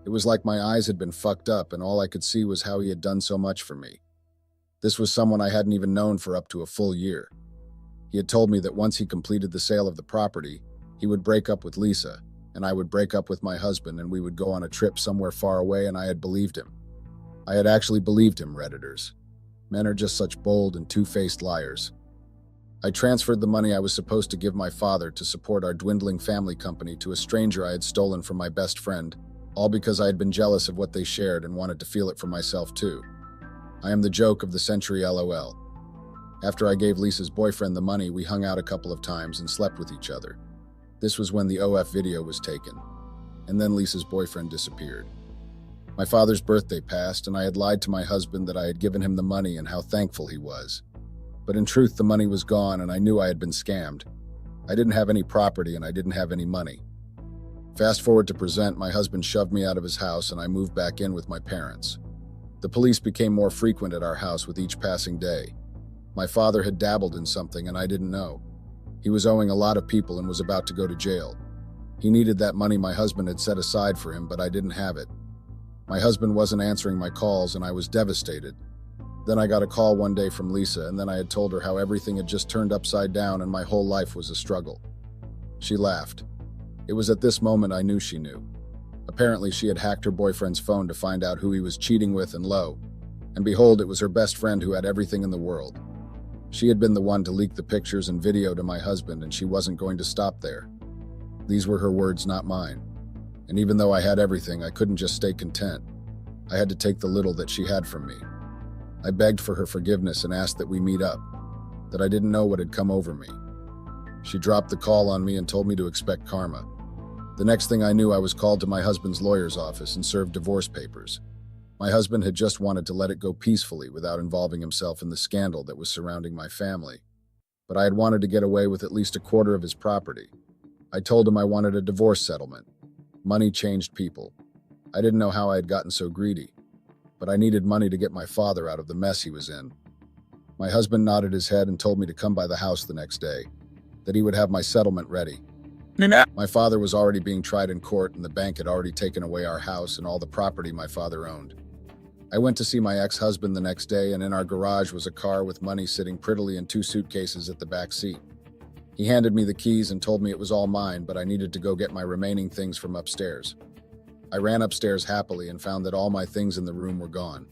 It was like my eyes had been fucked up, and all I could see was how he had done so much for me. This was someone I hadn't even known for up to a full year. He had told me that once he completed the sale of the property, he would break up with Lisa, and I would break up with my husband, and we would go on a trip somewhere far away, and I had believed him. I had actually believed him, Redditors. Men are just such bold and two-faced liars. I transferred the money I was supposed to give my father to support our dwindling family company to a stranger I had stolen from my best friend, all because I had been jealous of what they shared and wanted to feel it for myself too. I am the joke of the century, LOL. After I gave Lisa's boyfriend the money, we hung out a couple of times and slept with each other. This was when the OF video was taken, and then Lisa's boyfriend disappeared. My father's birthday passed, and I had lied to my husband that I had given him the money and how thankful he was. But in truth, the money was gone, and I knew I had been scammed. I didn't have any property, and I didn't have any money. Fast forward to present, my husband shoved me out of his house, and I moved back in with my parents. The police became more frequent at our house with each passing day. My father had dabbled in something, and I didn't know. He was owing a lot of people and was about to go to jail. He needed that money my husband had set aside for him, but I didn't have it. My husband wasn't answering my calls, and I was devastated. Then I got a call one day from Lisa, and then I had told her how everything had just turned upside down and my whole life was a struggle. She laughed. It was at this moment I knew she knew. Apparently, she had hacked her boyfriend's phone to find out who he was cheating with and low. And behold, it was her best friend who had everything in the world. She had been the one to leak the pictures and video to my husband, and she wasn't going to stop there. These were her words, not mine. And even though I had everything, I couldn't just stay content. I had to take the little that she had from me. I begged for her forgiveness and asked that we meet up, that I didn't know what had come over me. She dropped the call on me and told me to expect karma. The next thing I knew, I was called to my husband's lawyer's office and served divorce papers. My husband had just wanted to let it go peacefully without involving himself in the scandal that was surrounding my family. But I had wanted to get away with at least a quarter of his property. I told him I wanted a divorce settlement. Money changed people. I didn't know how I had gotten so greedy, but I needed money to get my father out of the mess he was in. My husband nodded his head and told me to come by the house the next day, that he would have my settlement ready. My father was already being tried in court, and the bank had already taken away our house and all the property my father owned. I went to see my ex-husband the next day, and in our garage was a car with money sitting prettily in 2 suitcases at the back seat. He handed me the keys and told me it was all mine, but I needed to go get my remaining things from upstairs. I ran upstairs happily and found that all my things in the room were gone.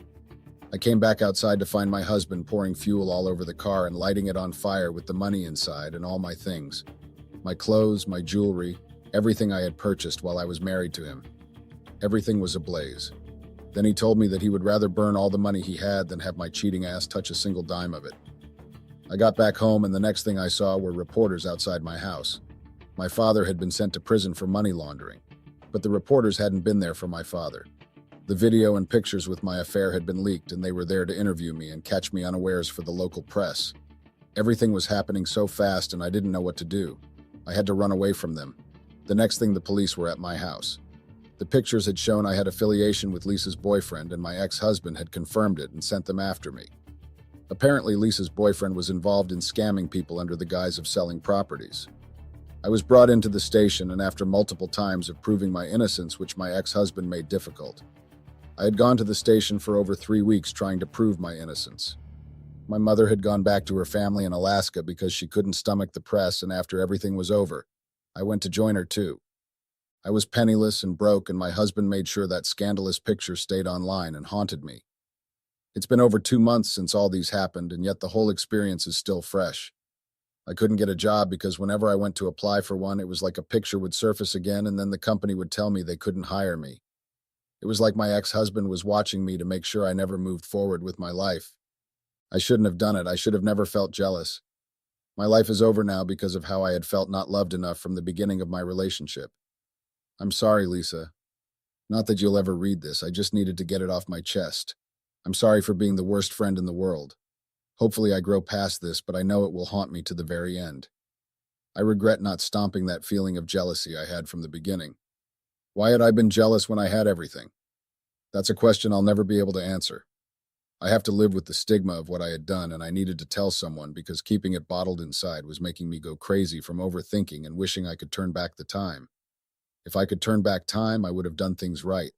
I came back outside to find my husband pouring fuel all over the car and lighting it on fire with the money inside and all my things. My clothes, my jewelry, everything I had purchased while I was married to him. Everything was ablaze. Then he told me that he would rather burn all the money he had than have my cheating ass touch a single dime of it. I got back home, and the next thing I saw were reporters outside my house. My father had been sent to prison for money laundering, but the reporters hadn't been there for my father. The video and pictures with my affair had been leaked, and they were there to interview me and catch me unawares for the local press. Everything was happening so fast, and I didn't know what to do. I had to run away from them. The next thing, the police were at my house. The pictures had shown I had affiliation with Lisa's boyfriend, and my ex-husband had confirmed it and sent them after me. Apparently, Lisa's boyfriend was involved in scamming people under the guise of selling properties. I was brought into the station, and after multiple times of proving my innocence, which my ex-husband made difficult, I had gone to the station for over 3 weeks trying to prove my innocence. My mother had gone back to her family in Alaska because she couldn't stomach the press, and after everything was over, I went to join her too. I was penniless and broke, and my husband made sure that scandalous picture stayed online and haunted me. It's been over 2 months since all these happened, and yet the whole experience is still fresh. I couldn't get a job because whenever I went to apply for one, it was like a picture would surface again, and then the company would tell me they couldn't hire me. It was like my ex-husband was watching me to make sure I never moved forward with my life. I shouldn't have done it. I should have never felt jealous. My life is over now because of how I had felt not loved enough from the beginning of my relationship. I'm sorry, Lisa. Not that you'll ever read this. I just needed to get it off my chest. I'm sorry for being the worst friend in the world. Hopefully I grow past this, but I know it will haunt me to the very end. I regret not stomping that feeling of jealousy I had from the beginning. Why had I been jealous when I had everything? That's a question I'll never be able to answer. I have to live with the stigma of what I had done, and I needed to tell someone because keeping it bottled inside was making me go crazy from overthinking and wishing I could turn back the time. If I could turn back time, I would have done things right.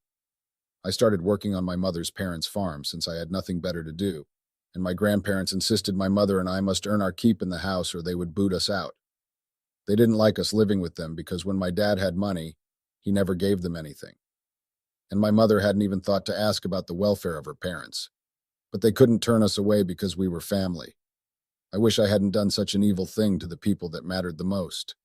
I started working on my mother's parents' farm since I had nothing better to do, and my grandparents insisted my mother and I must earn our keep in the house or they would boot us out. They didn't like us living with them because when my dad had money, he never gave them anything. And my mother hadn't even thought to ask about the welfare of her parents. But they couldn't turn us away because we were family. I wish I hadn't done such an evil thing to the people that mattered the most.